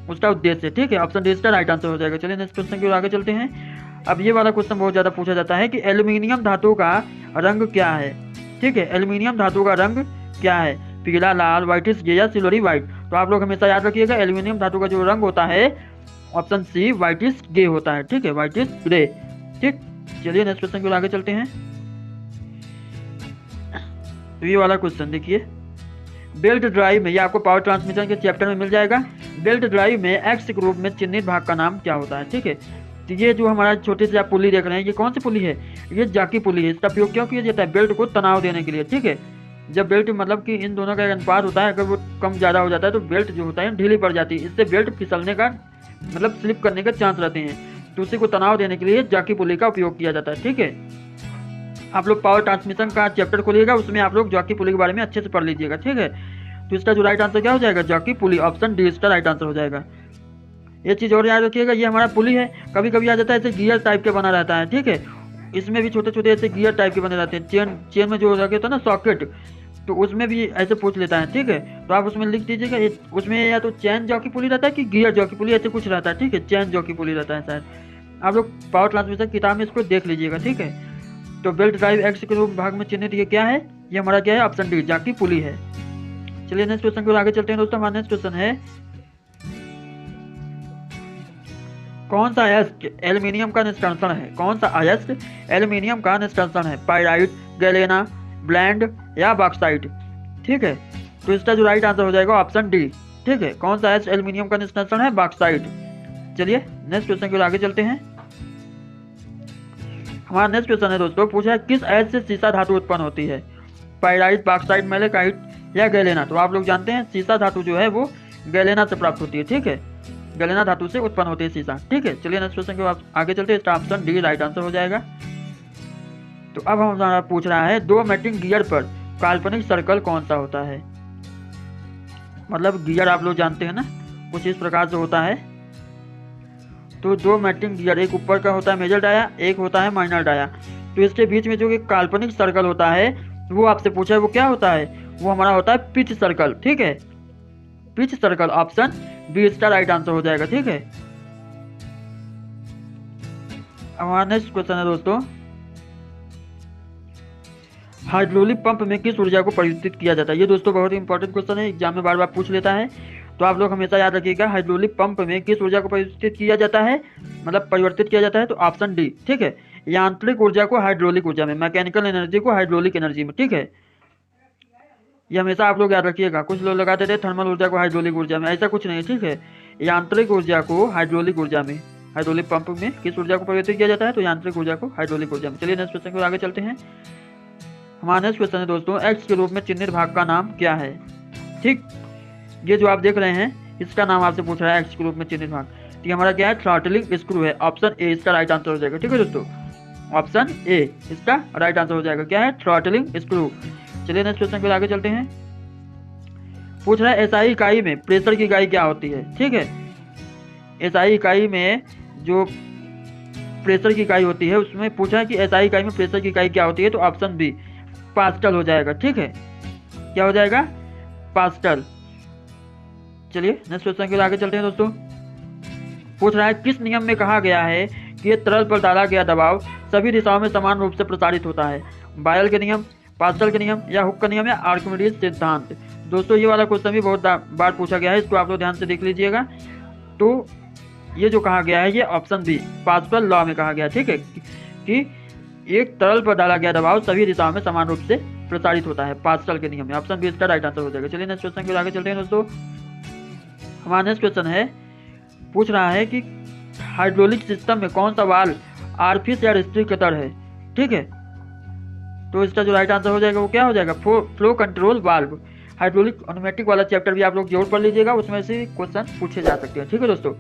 उसका उद्देश्य है। ठीक है, ऑप्शन डी इसका राइट आंसर हो जाएगा। चलिए नेक्स्ट क्वेश्चन की ओर आगे चलते हैं। अब ये वाला क्वेश्चन बहुत ज़्यादा पूछा जाता है कि एल्यूमिनियम धातु का रंग क्या है। ठीक है, एल्यूमिनियम धातु का रंग क्या है, पीला, लाल, व्हाइटिश ग्रे या सिल्वरी व्हाइट। तो आप लोग हमेशा याद रखिएगा, एल्यूमिनियम धातु का जो रंग होता है ऑप्शन सी व्हाइटिश ग्रे होता है। ठीक है, व्हाइटिश ग्रे। ठीक, चलिए नेक्स्ट क्वेश्चन की ओर आगे चलते हैं। तो ये वाला क्वेश्चन देखिए, बेल्ट ड्राइव में, ये आपको पावर ट्रांसमिशन के चैप्टर में मिल जाएगा। बेल्ट ड्राइव में एक्स ग्रुप में चिन्हित भाग का नाम क्या होता है। ठीक है, तो ये जो हमारा छोटे से आप पुली देख रहे हैं, ये कौन सी पुली है, ये जाकी पुली है। इसका उपयोग क्यों किया जाता है, बेल्ट को तनाव देने के लिए। ठीक है, जब बेल्ट मतलब कि इन दोनों का एक अनुपात होता है, अगर वो कम ज़्यादा हो जाता है तो बेल्ट जो होता है ढीली पड़ जाती है, इससे बेल्ट फिसलने का मतलब स्लिप करने के चांस रहते हैं, तो उसी को तनाव देने के लिए जॉकी पुली का उपयोग किया जाता है। ठीक है, आप लोग पावर ट्रांसमिशन का चैप्टर खोलिएगा, उसमें आप लोग जॉकी पुली के बारे में अच्छे से पढ़ लीजिएगा। ठीक है, तो इसका जो राइट आंसर क्या हो जाएगा, जॉकी पुली, ऑप्शन डी इसका राइट आंसर हो जाएगा। ये चीज़ और याद रखिएगा, ये हमारा पुली है, कभी कभी आ जाता है ऐसे गियर टाइप के बना रहता है। ठीक है, इसमें भी छोटे छोटे ऐसे गियर टाइप के बने रहते हैं, चेन में जो रखे होता है ना सॉकेट, तो उसमें भी ऐसे पूछ लेता है। ठीक है, तो आप उसमें लिख दीजिएगा, उसमें या तो चैन जॉकी पुली रहता है कि गियर जॉकी पुली, ऐसे कुछ रहता है। ठीक है, चैन जॉकी पुली रहता है शायद, आप लोग पावर ट्रांसमिशन किताब में इसको देख लीजिएगा। ठीक है, तो बेल्ट ड्राइव एक्स के रूप भाग में चिन्हित ये क्या है, ये हमारा क्या है, ऑप्शन डी जॉकी पुली है। चलिए नेक्स्ट क्वेश्चन की ओर आगे चलते हैं दोस्तों। हमारा नेक्स्ट क्वेश्चन है, कौन सा अयस्क एल्यूमिनियम का निष्कर्षण है, कौन सा अयस्क एल्यूमिनियम का निष्कर्षण है, पाइराइट, गैलेना, ब्लेंड या बॉक्साइट। ठीक है, तो इसका जो राइट आंसर हो जाएगा ऑप्शन डी। ठीक है, कौन सा अयस्क एल्यूमिनियम का निष्कर्षण है, बॉक्साइट। चलिए नेक्स्ट क्वेश्चन की ओर आगे चलते हैं। हमारा नेक्स्ट क्वेश्चन है दोस्तों, पूछा है किस अयस्क से सीसा धातु उत्पन्न होती है, पाइराइट, बॉक्साइट, मैलेकाइट या गैलेना। तो आप लोग जानते हैं सीसा धातु जो है वो गैलेना से प्राप्त होती है। ठीक है, गैलेना धातु से उत्पन्न होती है सीसा। ठीक है, चलिए नेक्स्ट क्वेश्चन के आगे चलते हैं, इसका ऑप्शन डी राइट आंसर हो जाएगा। तो अब हमारा पूछ रहा है, दो मैटिंग गियर पर काल्पनिक सर्कल कौन सा होता है। मतलब गियर आप लोग जानते हैं ना, कुछ इस प्रकार से होता है। तो दो मैटिंग गियर, एक ऊपर का होता है मेजर डाया, एक होता है माइनर डाया, तो इसके बीच में जो एक काल्पनिक सर्कल होता है वो आपसे पूछा है, वो क्या होता है, वो हमारा होता है पिच सर्कल। ठीक है, पिच सर्कल, ऑप्शन बी इसका राइट आंसर हो जाएगा। ठीक है, हमारा नेक्स्ट क्वेश्चन है दोस्तों, हाइड्रोलिक पंप में किस ऊर्जा को परिवर्तित किया जाता है। ये दोस्तों बहुत ही इंपॉर्टेंट क्वेश्चन है, एग्जाम में बार बार पूछ लेता है, तो आप लोग हमेशा याद रखिएगा, हाइड्रोलिक पंप में किस ऊर्जा को परिवर्तित किया जाता है, मतलब परिवर्तित किया जाता है, तो ऑप्शन डी। ठीक है, यांत्रिक ऊर्जा को हाइड्रोलिक ऊर्जा में, मैकेनिकल एनर्जी को हाइड्रोलिक एनर्जी में। ठीक है, ये हमेशा आप लोग याद रखिएगा, कुछ लोग लगाते थे थर्मल ऊर्जा को हाइड्रोलिक ऊर्जा में, ऐसा कुछ नहीं। ठीक है, यांत्रिक ऊर्जा को हाइड्रोलिक ऊर्जा में, हाइड्रोलिक पंप में किस ऊर्जा को परिवर्तित किया जाता है, तो यांत्रिक ऊर्जा को हाइड्रोलिक ऊर्जा में। चलिए नेक्स्ट क्वेश्चन को आगे चलते हैं। हमारा नेक्स्ट क्वेश्चन है दोस्तों, एक्स के रूप में चिन्हित भाग का नाम क्या है। ठीक, ये जो आप देख रहे हैं इसका नाम आपसे पूछ रहा है, एक्स के रूप में चिन्हित भाग, तो हमारा क्या है, थ्रॉटलिंग स्क्रू है, ऑप्शन ए इसका राइट आंसर हो जाएगा। ठीक है दोस्तों, ऑप्शन ए इसका राइट आंसर हो जाएगा, क्या है, थ्रॉटलिंग स्क्रू। चलिए नेक्स्ट क्वेश्चन को आगे चलते हैं। पूछ रहा है एसआई इकाई में प्रेशर की इकाई क्या होती है। ठीक है, एसआई इकाई में जो प्रेशर की इकाई होती है, उसमें पूछा है कि एसआई इकाई में प्रेशर की इकाई क्या होती है, तो ऑप्शन बी पास्कल हो जाएगा। ठीक है, क्या हो जाएगा, पास्कल। चलिए नेक्स्ट क्वेश्चन के आगे चलते हैं दोस्तों। पूछ रहा है किस नियम में कहा गया है कि तरल पर डाला गया दबाव सभी दिशाओं में समान रूप से प्रसारित होता है, बायल के नियम, पास्कल के नियम या हुक का नियम या आर्किमिडीज सिद्धांत। दोस्तों ये वाला क्वेश्चन भी बहुत बार पूछा गया है, इसको आप लोग ध्यान से देख लीजिएगा। तो ये जो कहा गया है, ये ऑप्शन बी पास्कल लॉ में कहा गया। ठीक है, कि एक तरल पर डाला गया दबाव सभी दिशाओं में समान रूप से प्रसारित होता है, पास्कल के नियम में, ऑप्शन बी इसका राइट आंसर हो जाएगा। चलिए नेक्स्ट क्वेश्चन के आगे चलते हैं दोस्तों। हमारा नेक्स्ट क्वेश्चन है, पूछ रहा है कि हाइड्रोलिक सिस्टम में कौन सा वाल्व आर्फिस या रिस्ट्रिक्टर है। ठीक है, तो इसका जो राइट आंसर हो जाएगा वो क्या हो जाएगा, flow control valve. Hydraulic pneumatic वाला चैप्टर भी आप लोग जरूर पढ़ लीजिएगा, उसमें से क्वेश्चन पूछे जा सकते हैं। ठीक है दोस्तों,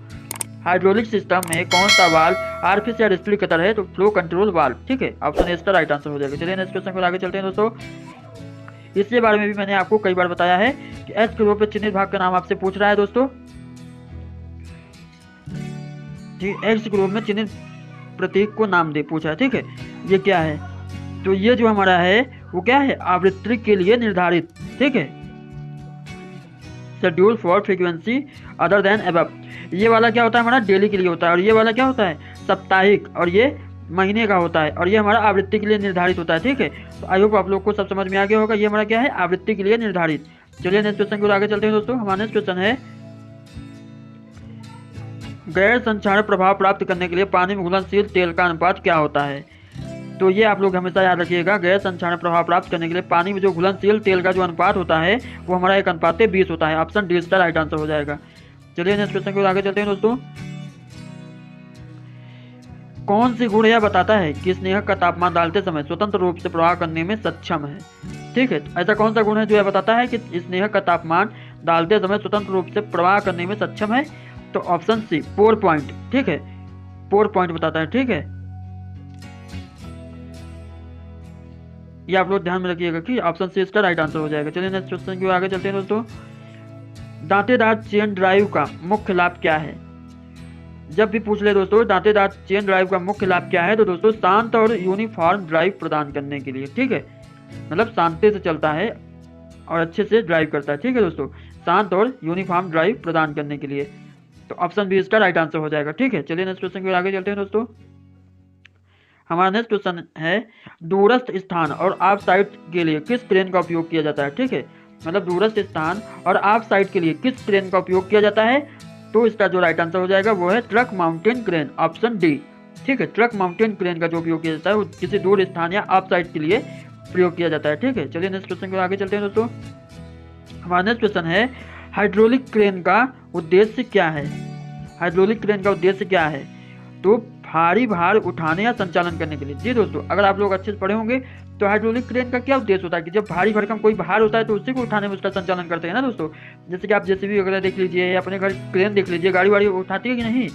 हाइड्रोलिक सिस्टम में कौन सा वाल्व आर्फिस या रिस्ट्रिक्टर है, तो फ्लो कंट्रोल वाल्व। ठीक है, ऑप्शन ए इसका राइट आंसर हो जाएगा। चलिए नेक्स्ट क्वेश्चन को आगे चलते हैं दोस्तों। इसके बारे में भी मैंने आपको कई बार बताया है कि एस के रूप में चिन्हित भाग का नाम आपसे पूछ रहा है दोस्तों। जी, एक्स के रूप में चिन्हित प्रतीक को नाम दे पूछा है। ठीक है, ये क्या है, तो ये जो हमारा है वो क्या है, आवृत्ति के लिए निर्धारित। ठीक है, schedule for frequency other than above. ये वाला क्या होता है, हमारा डेली के लिए होता है, और ये वाला क्या होता है, साप्ताहिक, और ये महीने का होता है, और ये हमारा आवृत्ति के लिए निर्धारित होता है। ठीक है, तो आई होप आप लोग को सब समझ में आ गया होगा, ये हमारा क्या है, आवृत्ति के लिए निर्धारित। चलिए नेक्स्ट क्वेश्चन को आगे चलते हैं दोस्तों। हमारा नेक्स्ट क्वेश्चन है, गैर संक्षारक प्रभाव प्राप्त करने के लिए पानी में घुलनशील तेल का अनुपात क्या होता है। तो ये आप लोग हमेशा याद रखिएगा, गैर संक्षारक प्रभाव प्राप्त करने के लिए पानी में जो घुलनशील तेल का जो अनुपात होता है वो हमारा 1:20 होता है, ऑप्शन डी इसका राइट आंसर हो जाएगा। चलिए नेक्स्ट क्वेश्चन को आगे चलते हैं दोस्तों। कौन सी गुण यह बताता है कि स्नेहक का तापमान डालते समय स्वतंत्र रूप से प्रवाह करने में सक्षम है। ठीक है, ऐसा कौन सा गुण है जो यह बताता है कि स्नेहक का तापमान डालते समय स्वतंत्र रूप से प्रवाह करने में सक्षम है, तो ऑप्शन सी 4 पॉइंट, ठीक है, 4 पॉइंट बताता है, ठीक है। ये आप लोग ध्यान में रखिएगा कि ऑप्शन सी इसका राइट आंसर हो जाएगा। चलिए नेक्स्ट क्वेश्चन की ओर आगे चलते हैं दोस्तों। दांतेदार चेन ड्राइव का मुख्य लाभ क्या है? जब भी पूछ ले दोस्तों दांतेदार चेन ड्राइव का मुख्य लाभ क्या है, तो दोस्तों शांत और यूनिफॉर्म ड्राइव प्रदान करने के लिए, ठीक है, मतलब शांति से चलता है और अच्छे से ड्राइव करता है, ठीक है दोस्तों, शांत और यूनिफॉर्म ड्राइव प्रदान करने के लिए। तो ऑप्शन बी इसका राइट आंसर हो जाएगा, ठीक है। चलिए नेक्स्ट क्वेश्चन की ओर आगे चलते हैं दोस्तों। हमारा नेक्स्ट क्वेश्चन है दूरस्थ स्थान और ऑफ साइट के लिए किस क्रेन का उपयोग किया जाता है, ठीक है, मतलब दूरस्थ स्थान और ऑफ साइट के लिए किस क्रेन का उपयोग किया जाता है, तो इसका जो राइट आंसर हो जाएगा वो है truck mountain crane, option D, ठीक है। ट्रक माउंटेन क्रेन का जो उपयोग किया जाता है वो किसी दूर स्थान या ऑफ साइट के लिए प्रयोग किया जाता है, ठीक है। चलिए नेक्स्ट क्वेश्चन को आगे चलते हैं दोस्तों। हमारा नेक्स्ट क्वेश्चन है हाइड्रोलिक क्रेन का उद्देश्य क्या है? हाइड्रोलिक क्रेन का उद्देश्य क्या है? तो भारी भार उठाने या संचालन करने के लिए। जी दोस्तों, अगर आप लोग अच्छे से पढ़े होंगे तो हाइड्रोलिक क्रेन का क्या उद्देश्य होता है कि जब भारी भरकम कोई भार होता है तो उसी को उठाने में उसका संचालन करते हैं ना दोस्तों। जैसे कि आप जेसीबी वगैरह देख लीजिए या अपने घर क्रेन देख लीजिए, गाड़ी वाड़ी उठाती है कि नहीं,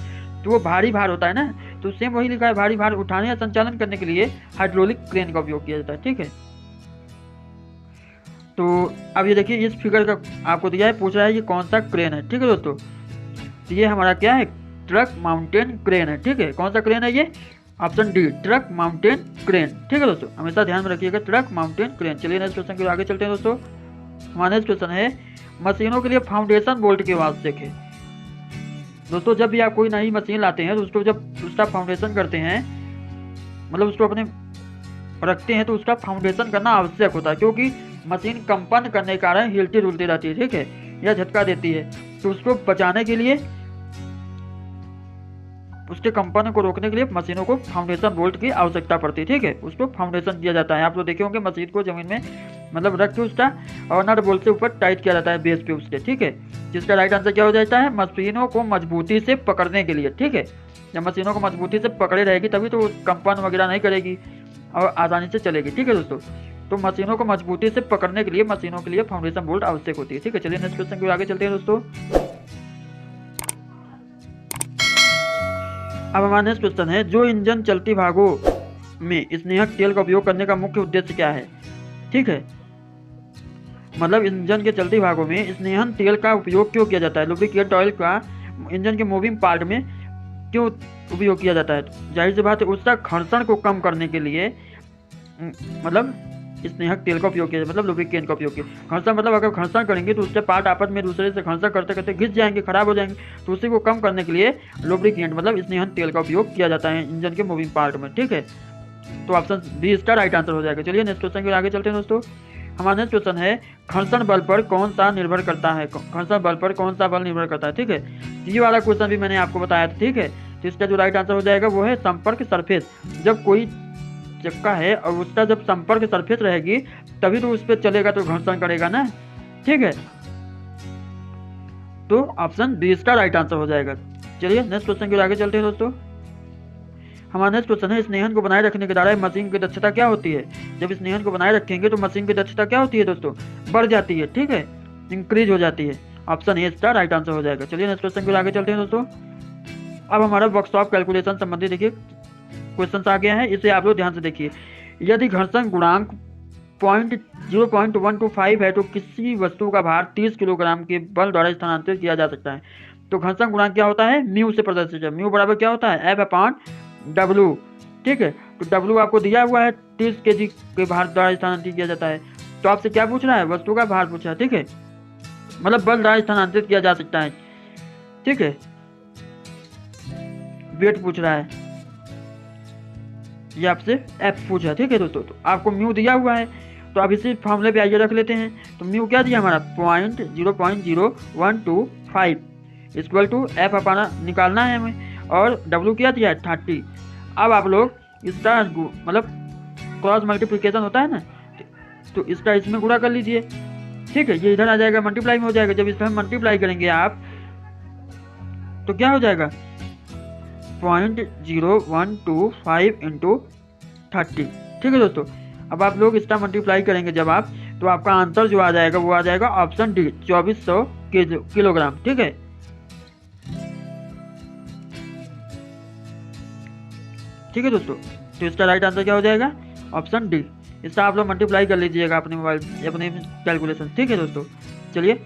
तो वो भारी भार होता है ना, तो सेम वही लिखा है, भारी भार उठाने या संचालन करने के लिए हाइड्रोलिक क्रेन का उपयोग किया जाता है, ठीक है। तो अब ये देखिए इस फिगर का आपको दिया है, पूछ रहा है ये कौन सा क्रेन है, ठीक है दोस्तों। तो ये हमारा क्या है, ट्रक माउंटेन क्रेन है, ठीक है। कौन सा क्रेन है ये? Option D, truck mountain crane, ठीक है दोस्तों, हमेशा ध्यान में रखिएगा, ट्रक माउंटेन क्रेन। चलिए नेक्स्ट क्वेश्चन के आगे चलते हैं दोस्तों। हमारा नेक्स्ट क्वेश्चन है मशीनों के लिए फाउंडेशन बोल्ट की आवश्यक है। दोस्तों जब भी आप कोई नई मशीन लाते हैं तो उसको जब उसका फाउंडेशन करते हैं, मतलब उसको अपने रखते हैं, तो उसका फाउंडेशन करना आवश्यक होता है, क्योंकि मशीन कंपन करने के कारण हिलती डुलती रहती है, ठीक है, या झटका देती है, तो उसको बचाने के लिए, उसके कंपन को रोकने के लिए मशीनों को फाउंडेशन बोल्ट की आवश्यकता पड़ती है, ठीक है, उसको फाउंडेशन दिया जाता है। आप लोग देखे होंगे मशीन को जमीन में मतलब रख के उसका और नट बोल्ट से ऊपर टाइट किया जाता है बेस पे उसके, ठीक है, जिसका राइट आंसर क्या हो जाता है, मशीनों को मजबूती से पकड़ने के लिए, ठीक है। जब मशीनों को मजबूती से पकड़े रहेगी तभी तो कंपन वगैरह नहीं करेगी और आसानी से चलेगी, ठीक है दोस्तों। तो मशीनों को मजबूती से पकड़ने के लिए मशीनों के लिए फाउंडेशन बोल्ट आवश्यक होती है, ठीक है। चलिए नेक्स्ट क्वेश्चन को आगे चलते हैं दोस्तों। अब हमारा नेक्स्ट क्वेश्चन है जो इंजन चलती भागों में स्नेहक तेल का उपयोग करने का मुख्य उद्देश्य क्या है, ठीक है, मतलब इंजन के चलती भागों में स्नेहन तेल का उपयोग क्यों किया जाता है, लुब्रिकेट ऑयल का इंजन के मूविंग पार्ट में क्यों उपयोग किया जाता है? जाहिर सी बात है उसका घर्षण को कम करने के लिए मतलब स्नेहक तेल का उपयोग किया, मतलब लुब्रिकेंट का उपयोग किया। घर्षण मतलब अगर घर्षण करेंगे तो उसके पार्ट आपस में दूसरे से घर्षण करते करते घिस जाएंगे, खराब हो जाएंगे, तो उसी को कम करने के लिए लुब्रिकेंट मतलब स्नेहन तेल का उपयोग किया जाता है इंजन के मूविंग पार्ट में, ठीक है। तो ऑप्शन बी इसका राइट आंसर हो जाएगा। चलिए नेक्स्ट क्वेश्चन के आगे चलते हैं दोस्तों। हमारा नेक्स्ट क्वेश्चन है घर्षण बल पर कौन सा निर्भर करता है, घर्षण बल पर कौन सा बल निर्भर करता है, ठीक है। ये वाला क्वेश्चन भी मैंने आपको बताया था, ठीक है। तो इसका जो राइट आंसर हो जाएगा वो है संपर्क सरफेस। जब कोई चक्का है और उसका जब संपर्क सरफेस रहेगी तभी तो उस पर चलेगा, तो घर्षण करेगा ना, ठीक है। तो ऑप्शन बी इसका राइट आंसर हो जाएगा। चलिए नेक्स्ट क्वेश्चन के आगे चलते हैं दोस्तों। हमारा नेक्स्ट क्वेश्चन है स्नेहन को बनाए रखने के द्वारा मशीन की दक्षता क्या होती है? जब स्नेहन को बनाए रखेंगे तो मशीन की दक्षता क्या होती है दोस्तों? बढ़ जाती है, ठीक है, इंक्रीज हो जाती है। ऑप्शन ए इसका राइट आंसर हो जाएगा। चलिए नेक्स्ट क्वेश्चन के आगे चलते हैं दोस्तों। अब हमारा वर्कशॉप कैलकुलेशन संबंधी देखिए क्वेश्चन आ गया है, इसे आप लोग ध्यान से देखिए। यदि घर्षण गुणांक 0.125 है तो किसी वस्तु का भार 30 किलोग्राम के बल द्वारा स्थानांतरित किया जा सकता है। तो घर्षण गुणांक क्या होता है? म्यू से प्रदर्शित है। म्यू बराबर क्या होता है? F/W, ठीक है। तो W आपको दिया हुआ है, 30 kg के भार द्वारा स्थानांतरित किया जाता है। तो आपसे क्या पूछ रहा है? वस्तु का भार पूछा है, ठीक है, मतलब बल द्वारा स्थानांतरित किया जा सकता है, ठीक है। वेट पूछ रहा है, ये आपसे F पूछा है, ठीक है दोस्तों। तो आपको म्यू दिया हुआ है, तो अब इसी फॉर्मूले पे आइए रख लेते हैं। तो म्यू क्या दिया हमारा? 0.0125 इक्वल टू F अपना निकालना है हमें, और W क्या दिया है? 30। अब आप लोग इसका मतलब क्रॉस मल्टीप्लिकेशन होता है ना, तो इसका इसमें गुणा कर लीजिए, ठीक है। ये इधर आ जाएगा, मल्टीप्लाई में हो जाएगा। जब इसमें मल्टीप्लाई करेंगे आप तो क्या हो जाएगा? 0.0125 इंटू 30, ठीक है दोस्तों। अब आप लोग इसका मल्टीप्लाई करेंगे जब आप, तो आपका आंसर जो आ जाएगा वो आ जाएगा ऑप्शन डी, 2400 किलोग्राम, ठीक है। ठीक है दोस्तों। तो इसका राइट आंसर क्या हो जाएगा? Option D. इसका आप लोग मल्टीप्लाई कर लीजिएगा अपने मोबाइल अपने कैलकुलेशन, ठीक है दोस्तों। चलिए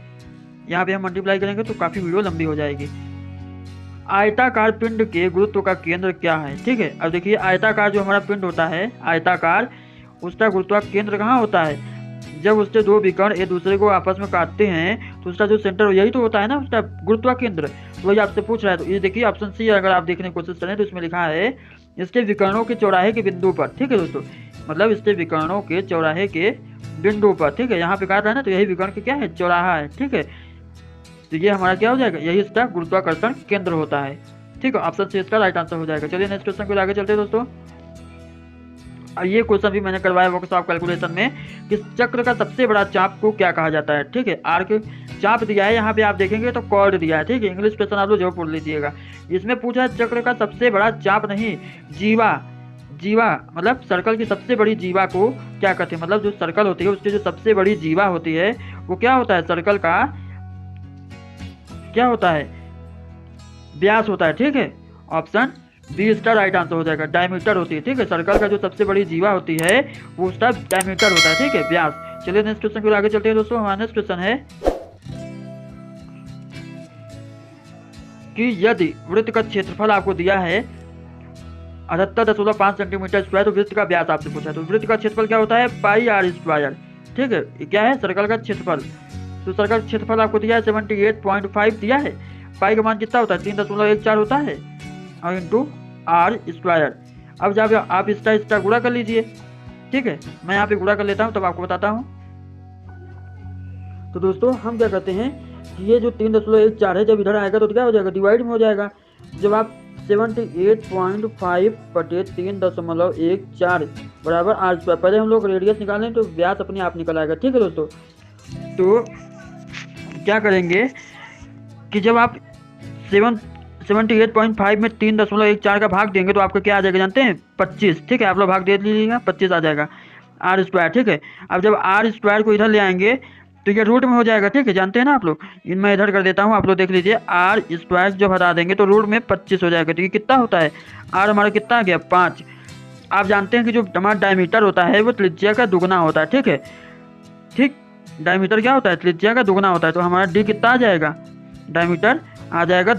यहाँ पे हम मल्टीप्लाई करेंगे तो काफ़ी वीडियो लंबी हो जाएगी। आयताकार पिंड के गुरुत्व का केंद्र क्या है? ठीक है, अब देखिए आयताकार जो हमारा पिंड होता है आयताकार, उसका गुरुत्व केंद्र कहाँ होता है? जब उससे दो विकर्ण एक दूसरे को आपस में काटते हैं तो उसका जो सेंटर यही तो होता है ना उसका गुरुत्व केंद्र। तो वही आपसे पूछ रहा है। तो ये देखिए ऑप्शन सी अगर आप देखने की कोशिश करें तो इसमें लिखा है इसके विकर्णों के चौराहे के बिंदु पर, ठीक है दोस्तों, मतलब इसके विकर्णों के चौराहे के बिंदु पर, ठीक है। यहाँ पे काट रहा है ना तो यही विकर्ण के क्या है? चौराहा है, ठीक है। तो ये हमारा क्या हो जाएगा? यही इसका गुरुत्वाकर्षण केंद्र होता है, ठीक है। ऑप्शन सी इसका राइट आंसर हो जाएगा। चलिए नेक्स्ट क्वेश्चन को आगे चलते हैं दोस्तों। ये क्वेश्चन भी मैंने करवाया वर्कशॉप कैलकुलेशन में कि चक्र का सबसे बड़ा चाप को क्या कहा जाता है, ठीक है। आर्क चाप दिया है, यहाँ पे आप देखेंगे तो कॉर्ड दिया है, ठीक है। इंग्लिश क्वेश्चन आप लोग जरूर पढ़ लीजिएगा। इसमें पूछा है चक्र का सबसे बड़ा चाप नहीं, जीवा। जीवा मतलब सर्कल की सबसे बड़ी जीवा को क्या कहते हैं? मतलब जो सर्कल होती है उसकी जो सबसे बड़ी जीवा होती है वो क्या होता है? सर्कल का क्या होता है? व्यास होता है, ठीक है। ऑप्शन बी इसका राइट आंसर हो जाएगा। डायमीटर होती है, ठीक है। सर्कल का जो सबसे बड़ी जीवा होती है वो उसका डायमीटर होता है, ठीक है, व्यास। चलिए नेक्स्ट क्वेश्चन को आगे चलते हैं दोस्तों। हमारा नेक्स्ट क्वेश्चन है कि यदि वृत्त का क्षेत्रफल आपको दिया है 78.5 सेंटीमीटर स्क्वायर तो वृत्त का व्यास आपसे पूछा है। तो वृत्त का क्षेत्रफल क्या होता है? पाई आर स्क्वायर, ठीक है। ये क्या है? सर्कल का क्षेत्रफल। तो सर्कल का क्षेत्रफल आपको दिया है 78.5 दिया है। पाई का मान कितना होता है? 3.14 होता है और इंटू आर स्क्वायर। अब जब आप इसका गुणा कर लीजिए, ठीक है। मैं यहाँ पे गुणा कर लेता हूँ तब आपको बताता हूँ। तो दोस्तों हम क्या करते हैं कि ये जो 3.14 है जब इधर आएगा तो क्या हो जाएगा? डिवाइड में हो जाएगा। जब आप 78.5 बटे 3.14 बराबर आर स्क्वायर, पहले हम लोग रेडियस निकालें तो व्यास अपने आप निकल आएगा, ठीक है दोस्तों। तो क्या करेंगे कि जब आप 78.5 में 3.14 का भाग देंगे तो आपका क्या आ जाएगा जानते हैं? 25, ठीक है। आप लोग भाग दे लीजिएगा, 25 आ जाएगा आर स्क्वायर, ठीक है। अब जब आर स्क्वायर को इधर ले आएंगे तो ये रूट में हो जाएगा, ठीक है, जानते हैं ना आप लोग। मैं इधर कर देता हूँ, आप लोग देख लीजिए। आर स्क्वायर जब हटा देंगे तो रूट में 25 हो जाएगा। तो ये कितना होता है? आर हमारा कितना आ गया? 5। आप जानते हैं कि जो हमारा डायमीटर होता है वो त्रिज्या का दुगना होता है, ठीक है, ठीक। डायमीटर क्या होता है? त्रिज्या का दुगना होता है। तो हमारा डी कितना आ जाएगा? डायमीटर आ जाएगा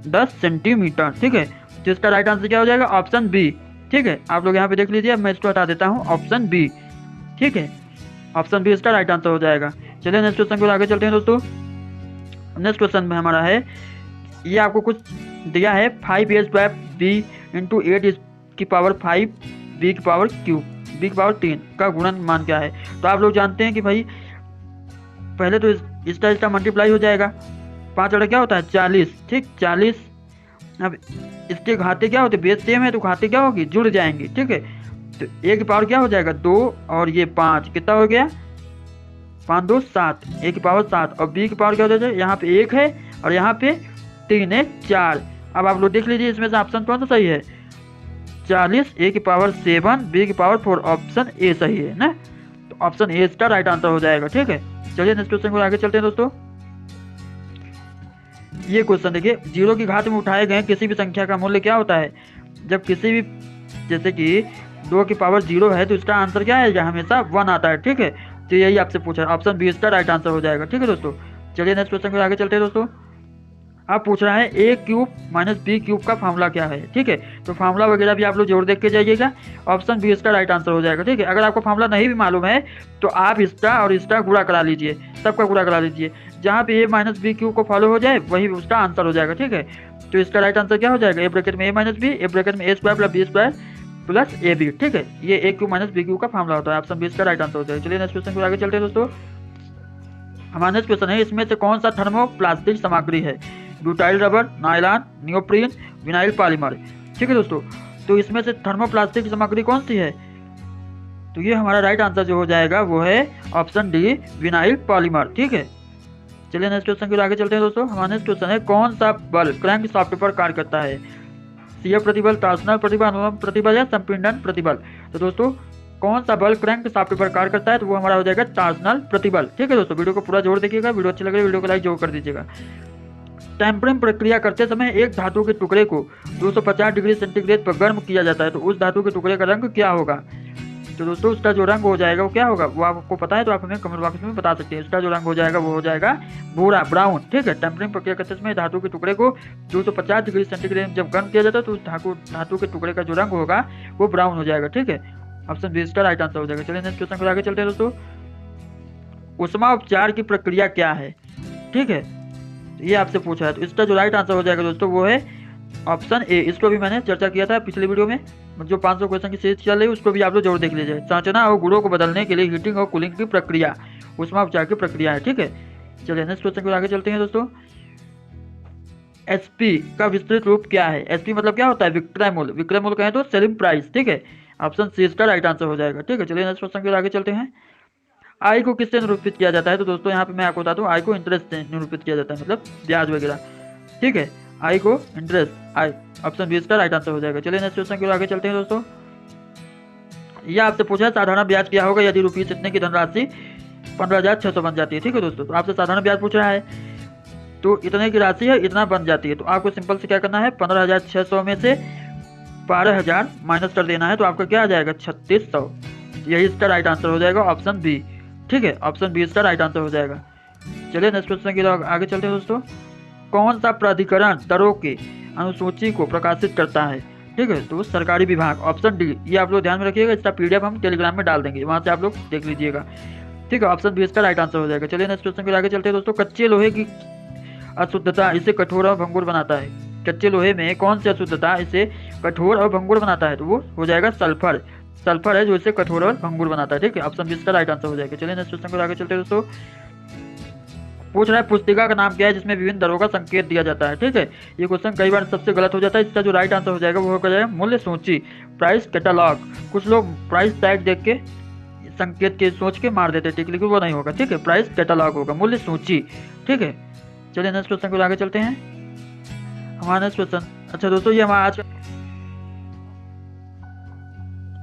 10 सेंटीमीटर, ठीक है। तो इसका राइट आंसर क्या हो जाएगा? ऑप्शन बी, ठीक है। आप लोग यहाँ पे देख लीजिए। अब मैं इसको हटा देता हूँ, ऑप्शन बी, ठीक है। ऑप्शन बी इसका राइट आंसर हो जाएगा। चलिए नेक्स्ट क्वेश्चन को आगे चलते हैं दोस्तों। नेक्स्ट क्वेश्चन में हमारा है, ये आपको कुछ दिया है 5a स्क्वायर बी इंटू 8 की पावर 5 बी की पावर क्यूब बी की पावर 3 का गुणन मान क्या है? तो आप लोग जानते हैं कि भाई पहले तो इसका मल्टीप्लाई हो जाएगा। 5 बड़ा क्या होता है? 40, ठीक, 40। अब इसके घाते क्या होते? बेस सेम है तो घाते क्या होगी? जुड़ जाएंगी, ठीक है। तो ए की पावर क्या हो जाएगा? 2 और ये 5 कितना हो गया? 5 2 7, ए की पावर 7 और बी की पावर क्या हो जाएगा? यहाँ पे 1 है और यहाँ पे 3 है, 4। अब आप लोग देख लीजिए इसमें से ऑप्शन कौन सा सही है? 40, ए की पावर 7 बी की पावर 4, ऑप्शन ए सही है ना। तो ऑप्शन ए इसका राइट आंसर हो जाएगा, ठीक है। चलिए नेक्स्ट क्वेश्चन को आगे चलते हैं दोस्तों। ये क्वेश्चन देखिए, 0 की घात में उठाए गए किसी भी संख्या का मूल्य क्या होता है? जब किसी भी, जैसे कि 2 की पावर 0 है तो इसका आंसर क्या आएगा? हमेशा 1 आता है, ठीक है। तो यही आपसे पूछा है, ऑप्शन बी इसका राइट आंसर हो जाएगा, ठीक है दोस्तों। चलिए नेक्स्ट क्वेश्चन को आगे चलते हैं दोस्तों। आप पूछ रहा है a cube minus B cube का फार्मूला क्या है, ठीक है। तो फार्मूला वगैरह भी आप लोग जोड़ देख के जाइएगा। ऑप्शन बी इसका राइट आंसर हो जाएगा, ठीक है। अगर आपको फार्मूला नहीं भी मालूम है तो आप इसका और इसका गुणा करा लीजिए, सबका गुणा करा लीजिए। जहाँ पे a माइनस बी क्यूब को फॉलो हो जाए वही उसका आंसर हो जाएगा, ठीक है। तो इसका राइट आंसर क्या हो जाएगा? ए ब्रैकेट में a minus B, a bracket में a square plus B square plus A B, ठीक है। ये a cube minus B cube का फार्मूला होता है। ऑप्शन बी इसका राइट आंसर हो जाएगा। चलिए नेक्स्ट क्वेश्चन को आगे चलते हैं दोस्तों। हमारा नेक्स्ट क्वेश्चन है, इसमें से कौन सा थर्मोप्लास्टिक सामग्री है? Butyl rubber, nylon, neoprene, vinyl polymer, ठीक है दोस्तों। तो इसमें से थर्मोप्लास्टिक की सामग्री कौन सी है? तो ये हमारा राइट आंसर जो हो जाएगा वो है ऑप्शन डी, विनाइल पॉलीमर, ठीक है। चलिए नेक्स्ट क्वेश्चन की आगे चलते हैं दोस्तों। हमारा नेक्स्ट क्वेश्चन है, कौन सा बल क्रैंक शाफ्ट पर कार्य करता है? शियर प्रतिबल, टॉर्सनल प्रतिबल, अनुलंब प्रतिबल या संपीड़न प्रतिबल? तो दोस्तों कौन सा बल क्रैंक शाफ्ट पर कार्य करता है? तो वो हमारा हो जाएगा टॉर्सनल प्रतिबल, ठीक है दोस्तों। वीडियो को पूरा जोड़ देखिएगा। वीडियो अच्छी लगे वीडियो को लाइक जरूर कर दीजिएगा। टेम्परिंग प्रक्रिया करते समय एक धातु के टुकड़े को 250 डिग्री सेंटीग्रेड पर गर्म किया जाता है तो उस धातु के टुकड़े का रंग क्या होगा। तो दोस्तों उसका जो रंग हो जाएगा वो क्या होगा, वो आपको पता है तो आप हमें कमेंट बॉक्स में बता सकते हैं। उसका जो रंग हो जाएगा वो हो जाएगा भूरा, ब्राउन। ठीक है, टेम्परिंग प्रक्रिया करते समय धातु के टुकड़े को 250 डिग्री सेंटीग्रेड जब गर्म किया जाता है तो उस धातु के टुकड़े का जो रंग होगा वो ब्राउन हो जाएगा। ठीक है, ऑप्शन बी इसका राइट आंसर हो जाएगा। चलिए नेक्स्ट क्वेश्चन को आगे चलते हैं दोस्तों। ऊष्मा उपचार की प्रक्रिया क्या है। ठीक है, ये आपसे पूछा है तो इसका जो राइट आंसर हो जाएगा दोस्तों वो है ऑप्शन ए। इसको भी मैंने चर्चा किया था पिछले वीडियो में, जो 500 क्वेश्चन की सीरीज चल रही है उसको भी आप लोग जरूर देख लीजिए। संरचना और गुणों को बदलने के लिए हीटिंग और कूलिंग की प्रक्रिया ऊष्मा उपचार की प्रक्रिया है। ठीक है, चलिए नेक्स्ट क्वेश्चन को आगे चलते हैं दोस्तों। एसपी का विस्तृत रूप क्या है। एसपी मतलब क्या होता है, विक्रय मूल्य। विक्रय मूल्य कहें तो सेलिंग प्राइस। ठीक है, ऑप्शन सी इसका राइट आंसर हो जाएगा। ठीक है, चलिए नेक्स्ट क्वेश्चन को आगे चलते हैं। आई को किससे निरूपित किया जाता है। तो दोस्तों यहाँ पे मैं आपको बता दूं आई को इंटरेस्ट से निरूपित किया जाता है, मतलब ब्याज वगैरह। ठीक है, आई को इंटरेस्ट, आई, ऑप्शन बी इसका राइट आंसर हो जाएगा। चलिए नेक्स्ट क्वेश्चन को आगे चलते हैं दोस्तों। यह आपसे पूछा है साधारण ब्याज क्या होगा यदि रुपीस इतने की धनराशि 15,600 बन जाती है। ठीक है दोस्तों, तो आपसे साधारण ब्याज पूछ रहा है तो इतने की राशि है इतना बन जाती है तो आपको सिंपल से क्या करना है, 15,600 में से 12,000 माइनस कर देना है तो आपका क्या आ जाएगा 3,600। यही इसका राइट आंसर हो जाएगा, ऑप्शन बी। ठीक है, ऑप्शन बी इसका राइट आंसर हो जाएगा। चलिए नेक्स्ट क्वेश्चन की आगे चलते हैं दोस्तों। कौन सा प्राधिकरण दरों की अनुसूची को प्रकाशित करता है। ठीक है, तो सरकारी विभाग, ऑप्शन डी। ये आप लोग ध्यान में रखिएगा, इसका पीडीएफ हम टेलीग्राम में डाल देंगे, वहाँ से आप लोग देख लीजिएगा। ठीक है, ऑप्शन बी इसका राइट आंसर हो जाएगा। चलिए नेक्स्ट क्वेश्चन की आगे चलते हैं दोस्तों। कच्चे लोहे की अशुद्धता इसे कठोर और भंगुर बनाता है। कच्चे लोहे में कौन सी अशुद्धता इसे कठोर और भंगुर बनाता है, तो वो हो जाएगा सल्फर। सल्फर है जो इसे कठोर और भंगुर बनाता है। ठीक है, ऑप्शन बी इसका राइट आंसर हो जाएगा। चलिए नेक्स्ट क्वेश्चन को आगे चलते हैं दोस्तों। पूछ रहा है पुस्तिका का नाम क्या है जिसमें विभिन्न दरों का संकेत दिया जाता है। ठीक है, ये क्वेश्चन कई बार सबसे गलत हो जाता है। इसका जो राइट आंसर हो जाएगा वो हो जाएगा मूल्य सूची, प्राइस कैटलॉग। कुछ लोग प्राइस टैग देख के संकेत के सोच के मार देते हैं, ठीक, लेकिन वो नहीं होगा। ठीक है, प्राइस कैटलॉग होगा, मूल्य सूची। ठीक है, चलिए नेक्स्ट क्वेश्चन को आगे चलते हैं। हमारा नेक्स्ट क्वेश्चन, अच्छा दोस्तों ये हमारा आज,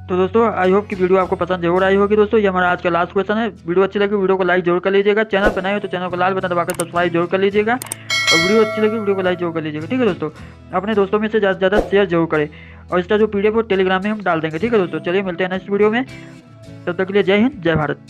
तो दोस्तों आई होप कि वीडियो आपको पसंद जरूर आई होगी। दोस्तों ये हमारा आज का लास्ट क्वेश्चन है। वीडियो अच्छी लगी वीडियो को लाइक जरूर कर लीजिएगा। चैनल पर नए हो तो चैनल को लाल बटन दबाकर सब्सक्राइब जरूर कर लीजिएगा और वीडियो अच्छी लगी वीडियो को लाइक जरूर कर लीजिएगा। ठीक है दोस्तों, अपने दोस्तों में से ज़्यादा से ज़्यादा शेयर जरूर करें और इसका जो पीडीएफ वो टेलीग्राम में हम डाल देंगे। ठीक है दोस्तों, चलिए मिलते हैं नेक्स्ट वीडियो में, तब तक के लिए जय हिंद जय भारत।